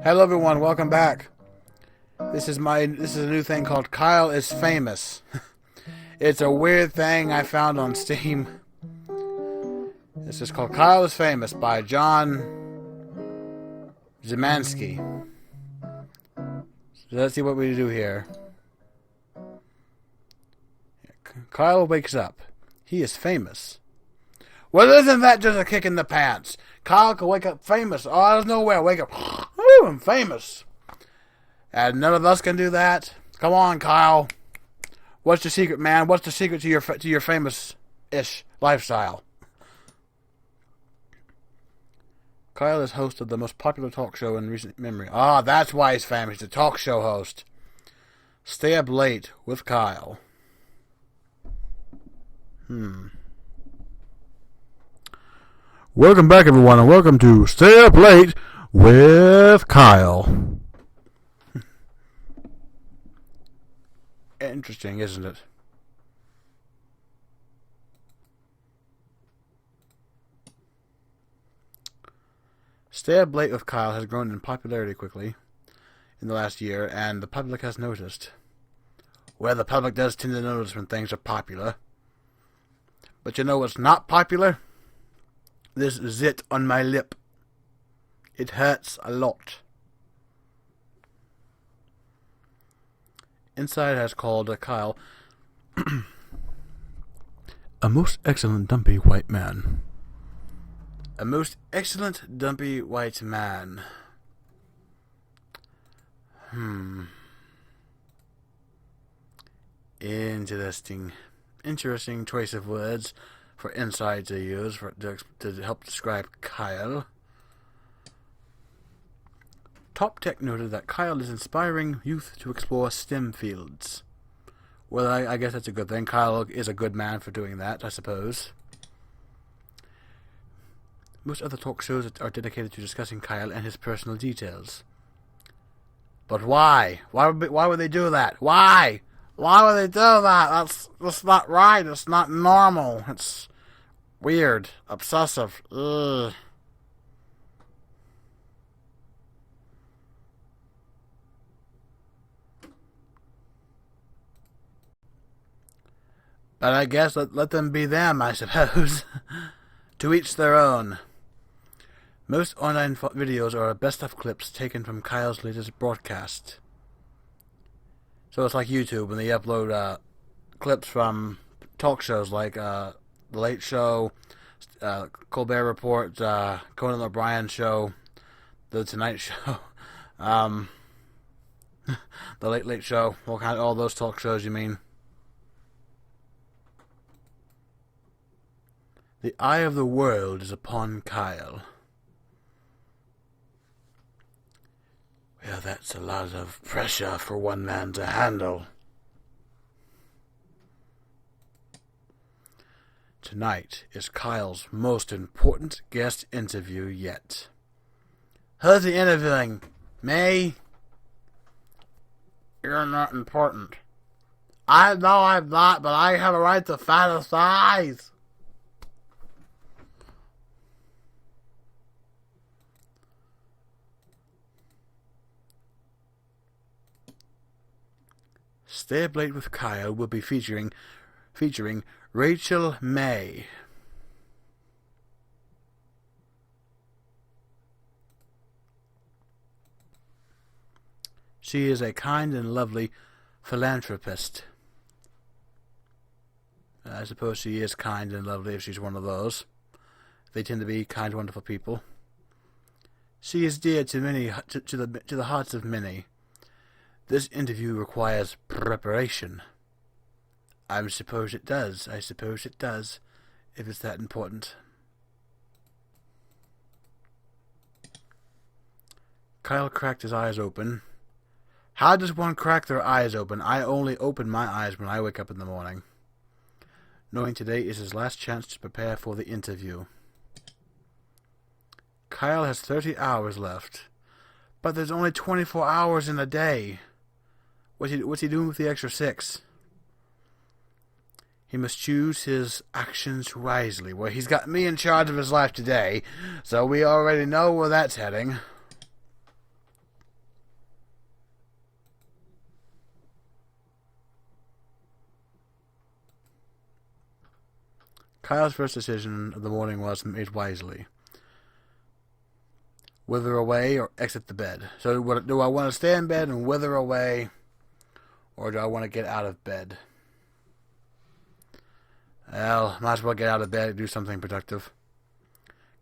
Hello everyone, welcome back. This is a new thing called Kyle is Famous. It's a weird thing I found on Steam. This is called Kyle is Famous by John Zimansky. So let's see what we do here. Kyle wakes up. He is famous. Well, isn't that just a kick in the pants? Kyle can wake up famous. Oh, there's nowhere. Wake up. Woo, I'm famous. And none of us can do that. Come on, Kyle. What's the secret, man? What's the secret to your famous-ish lifestyle? Kyle is host of the most popular talk show in recent memory. Ah, that's why he's famous. He's a talk show host. Stay up late with Kyle. Welcome back, everyone, and welcome to Stay Up Late with Kyle. Interesting, isn't it? Stay Up Late with Kyle has grown in popularity quickly in the last year, and the public has noticed. Well, the public does tend to notice when things are popular. But you know what's not popular? This zit on my lip. It hurts a lot. Inside has called Kyle a most excellent dumpy white man. A most excellent dumpy white man. Interesting choice of words for inside to use to help describe Kyle. Top Tech noted that Kyle is inspiring youth to explore STEM fields. Well, I guess that's a good thing. Kyle is a good man for doing that, I suppose. Most other talk shows are dedicated to discussing Kyle and his personal details. But why? Why would they do that? Why? Why would they do that? That's not right. It's not normal. It's weird. Obsessive. Ugh. But I guess let them be them, I suppose. To each their own. Most online videos are best-of clips taken from Kyle's latest broadcast. So it's like YouTube when they upload clips from talk shows like The Late Show, Colbert Report, Conan O'Brien Show, The Tonight Show, The Late Late Show, all those talk shows you mean. The eye of the world is upon Kyle. Well, that's a lot of pressure for one man to handle. Tonight is Kyle's most important guest interview yet. Who's he interviewing? Me? You're not important. I know I'm not, but I have a right to fantasize. Stay Up Late with Kyle will be featuring Rachel May. She is a kind and lovely philanthropist. I suppose she is kind and lovely if she's one of those. They tend to be kind, wonderful people. She is dear to many, to the hearts of many. This interview requires preparation. I suppose it does, if it's that important. Kyle cracked his eyes open. How does one crack their eyes open? I only open my eyes when I wake up in the morning. Knowing today is his last chance to prepare for the interview. Kyle has 30 hours left. But there's only 24 hours in a day. What's he doing with the extra 6? He must choose his actions wisely. Well, he's got me in charge of his life today, so we already know where that's heading. Kyle's first decision of the morning was made wisely. Wither away or exit the bed. So do I want to stay in bed and wither away, or do I want to get out of bed? Well, might as well get out of bed and do something productive.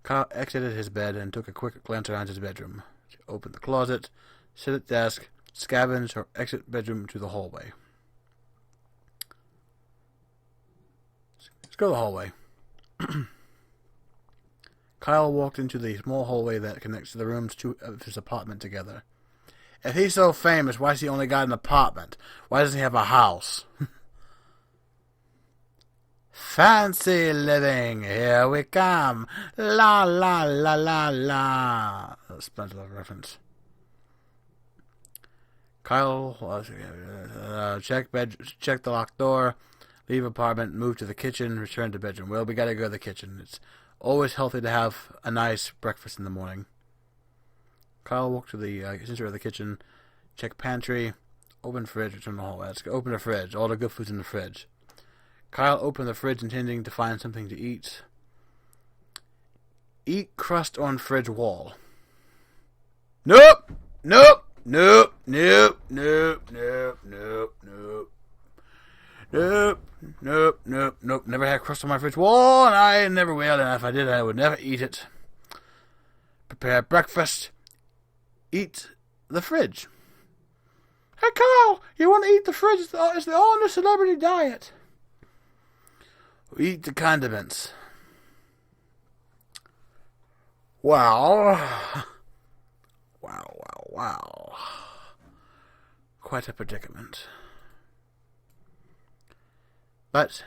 Kyle exited his bed and took a quick glance around his bedroom. He opened the closet, sit at desk, scavenge, or exit bedroom to the hallway. Let's go to the hallway. Kyle walked into the small hallway that connects the rooms of his apartment together. If he's so famous, why has he only got an apartment? Why doesn't he have a house? Fancy living, here we come. La la la la la. SpongeBob reference. Kyle check the locked door, leave apartment, move to the kitchen, return to bedroom. Well, we gotta go to the kitchen. It's always healthy to have a nice breakfast in the morning. Kyle walked to the center of the kitchen, check pantry, open fridge, return to the hallway. Let's go open the fridge. All the good food's in the fridge. Kyle opened the fridge intending to find something to eat. Eat crust on fridge wall. Nope! Nope! Nope! Nope! Nope! Nope! Nope! Nope! Nope! Nope! Nope! Nope! Never had crust on my fridge wall, and I never will, and if I did, I would never eat it. Prepare breakfast. Eat the fridge. Hey, Kyle! You want to eat the fridge? It's the all-new celebrity diet. Eat the condiments. Wow. Wow. Quite a predicament. But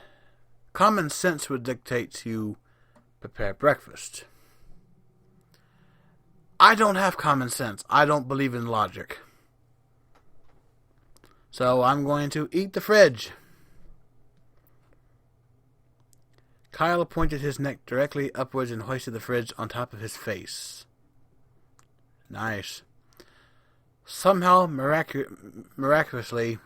common sense would dictate to prepare breakfast. I don't have common sense. I don't believe in logic. So I'm going to eat the fridge. Kyle pointed his neck directly upwards and hoisted the fridge on top of his face. Nice. Somehow, miraculously,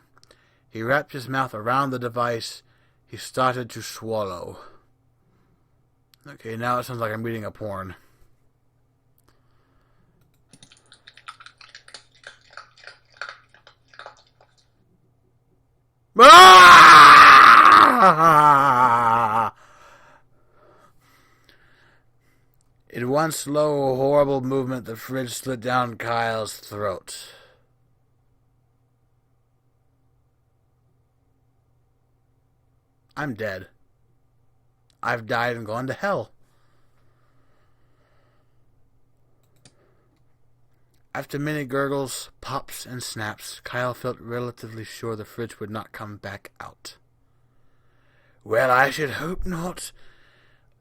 he wrapped his mouth around the device. He started to swallow. Okay, now it sounds like I'm reading a porn. Ah! In one slow, horrible movement, the fridge slid down Kyle's throat. I'm dead. I've died and gone to hell. After many gurgles, pops, and snaps, Kyle felt relatively sure the fridge would not come back out. Well, I should hope not.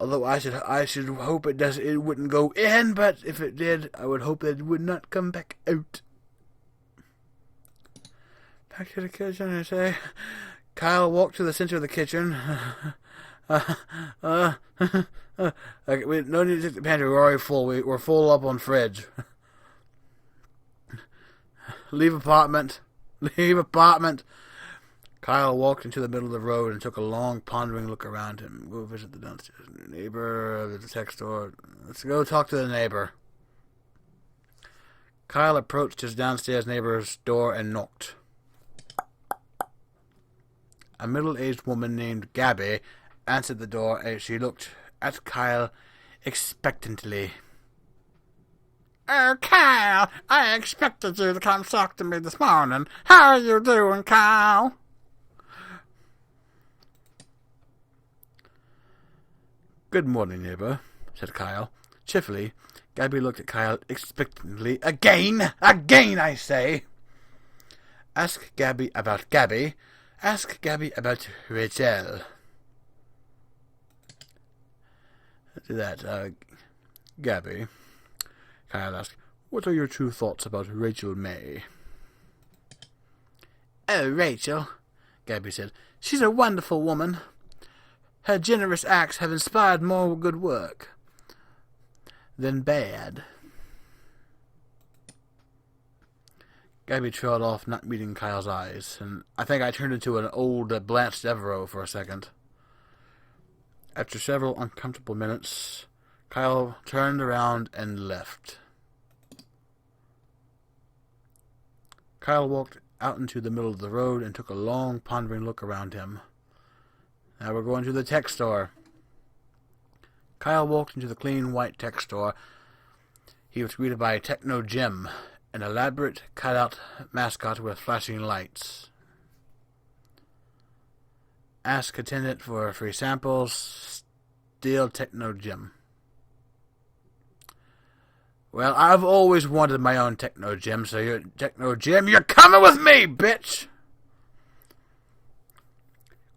Although I should hope it wouldn't go in, but if it did, I would hope that it would not come back out. Back to the kitchen, I say. Kyle walked to the center of the kitchen. No need to take the pantry. We're already full. We're full up on fridge. Leave apartment. Kyle walked into the middle of the road and took a long, pondering look around him. Go visit the downstairs neighbor, the text store. Let's go talk to the neighbor. Kyle approached his downstairs neighbor's door and knocked. A middle-aged woman named Gabby answered the door as she looked at Kyle expectantly. Oh, Kyle, I expected you to come talk to me this morning. How are you doing, Kyle? Good morning, neighbor, said Kyle. Cheerfully, Gabby looked at Kyle expectantly. Again, I say. Ask Gabby about Gabby. Ask Gabby about Rachel. Let's do that. Gabby, Kyle asked, what are your true thoughts about Rachel May? Oh, Rachel, Gabby said. She's a wonderful woman. Her generous acts have inspired more good work than bad. Gabby trailed off, not meeting Kyle's eyes, and I think I turned into an old Blanche Devereaux for a second. After several uncomfortable minutes, Kyle turned around and left. Kyle walked out into the middle of the road and took a long, pondering look around him. Now we're going to the tech store. Kyle walked into the clean, white tech store. He was greeted by Techno Jim, an elaborate cutout mascot with flashing lights. Ask attendant for free samples. Steal Techno Jim. Well, I've always wanted my own Techno Gym, so you're Techno Gym, you're coming with me, bitch!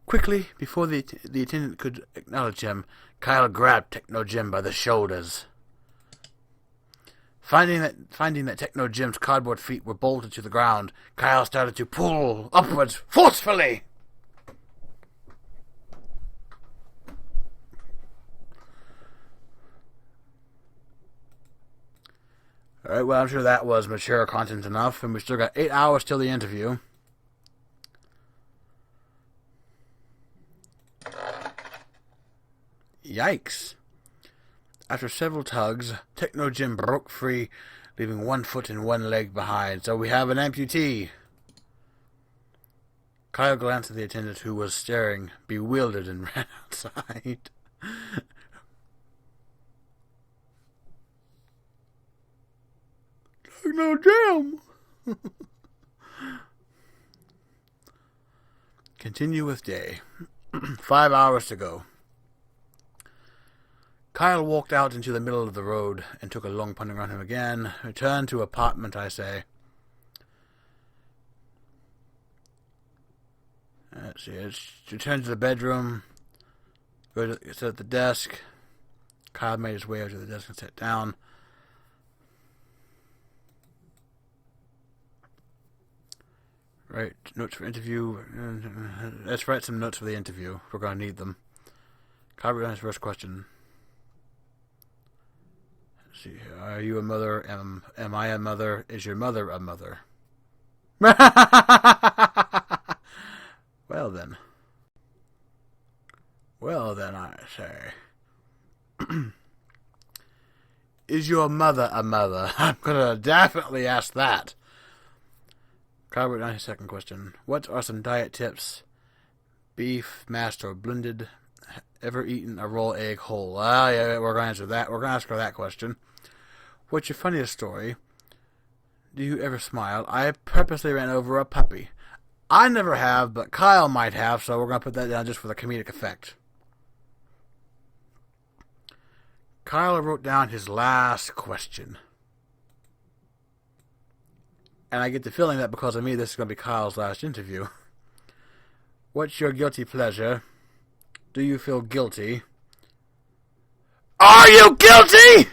Quickly, before the attendant could acknowledge him, Kyle grabbed Techno Jim by the shoulders. Finding that Techno Jim's cardboard feet were bolted to the ground, Kyle started to pull upwards forcefully. Alright, well, I'm sure that was mature content enough, and we still got 8 hours till the interview. Yikes. After several tugs, Techno Jim broke free, leaving one foot and one leg behind, so we have an amputee. Kyle glanced at the attendant, who was staring, bewildered, and ran outside. No jam. Continue with day. 5 hours to go. Kyle walked out into the middle of the road and took a long pondering on him again. Return to apartment, I say. Let's see. Return to the bedroom. Go to sit at the desk. Kyle made his way over to the desk and sat down. Right, notes for interview. Let's write some notes for the interview. We're going to need them. Kyle began his first question. Let's see. Are you a mother? Am I a mother? Is your mother a mother? Well then. Well then, I say. Is your mother a mother? I'm going to definitely ask that. Kyle wrote down his second question. What are some diet tips? Beef, mashed, or blended? Ever eaten a raw egg whole? Yeah, we're going to answer that. We're going to ask her that question. What's your funniest story? Do you ever smile? I purposely ran over a puppy. I never have, but Kyle might have, so we're going to put that down just for the comedic effect. Kyle wrote down his last question. And I get the feeling that because of me, this is going to be Kyle's last interview. What's your guilty pleasure? Do you feel guilty? Are you guilty?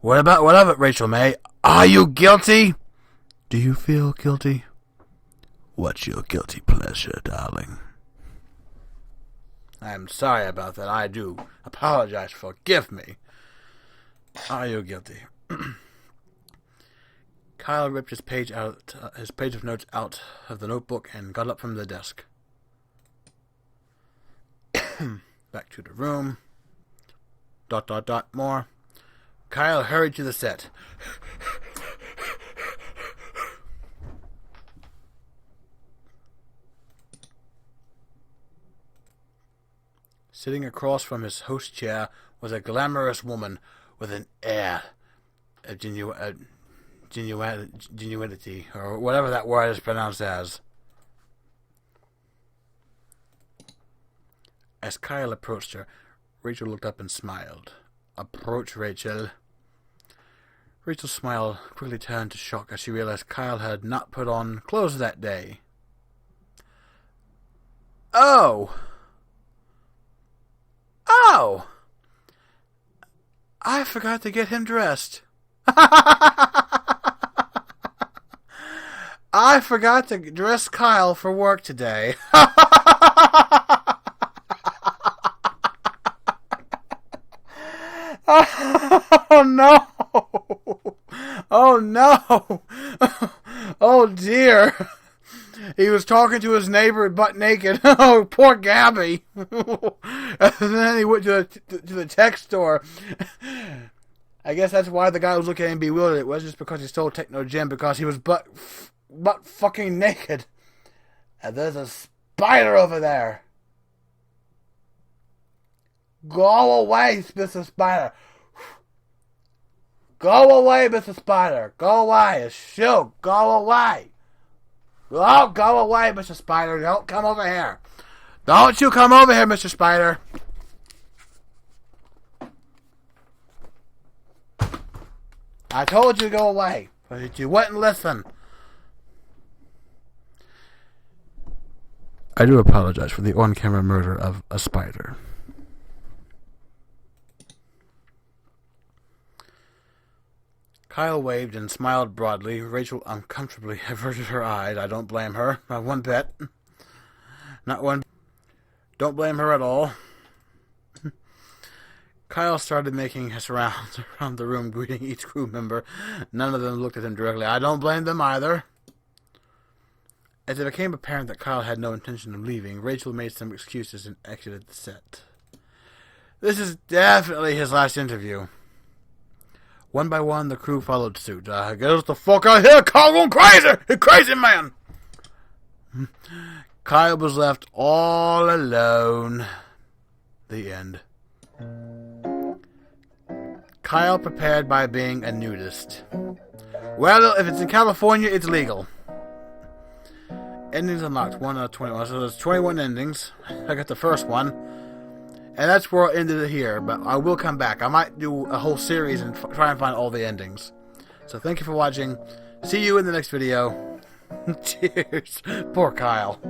What of it, Rachel May? Are you guilty? Do you feel guilty? What's your guilty pleasure, darling? I'm sorry about that. I do apologize. Forgive me. Are you guilty? Kyle ripped his page of notes out of the notebook and got up from the desk. Back to the room. ... More. Kyle hurried to the set. Sitting across from his host chair was a glamorous woman with an air of genuinity, or whatever that word is pronounced as. As Kyle approached her, Rachel looked up and smiled. Approach, Rachel. Rachel's smile quickly turned to shock as she realized Kyle had not put on clothes that day. Oh! I forgot to get him dressed. I forgot to dress Kyle for work today. Oh no! Oh no! Oh dear! He was talking to his neighbor butt naked. Oh, poor Gabby. And then he went to the tech store. I guess that's why the guy was looking at him bewildered. It wasn't just because he stole Techno Gym, because he was butt fucking naked. And there's a spider over there. Go away, Mr. Spider. Go away, Mr. Spider. Go away. Shoot. Go away. Oh, go away, Mr. Spider. Don't come over here. Don't you come over here, Mr. Spider. I told you to go away, but you wouldn't listen. I do apologize for the on-camera murder of a spider. Kyle waved and smiled broadly. Rachel uncomfortably averted her eyes. I don't blame her. Not one bit. Not one. Don't blame her at all. Kyle started making his rounds around the room, greeting each crew member. None of them looked at him directly. I don't blame them either. As it became apparent that Kyle had no intention of leaving, Rachel made some excuses and exited the set. This is definitely his last interview. One by one, the crew followed suit. Get us the fuck out of here! Kyle going crazy! You crazy man! Kyle was left all alone. The end. Kyle prepared by being a nudist. Well, if it's in California, it's legal. Endings unlocked. 1 out of 21. So there's 21 endings. I got the first one. And that's where I ended it here, but I will come back. I might do a whole series and try and find all the endings. So thank you for watching. See you in the next video. Cheers. Poor Kyle.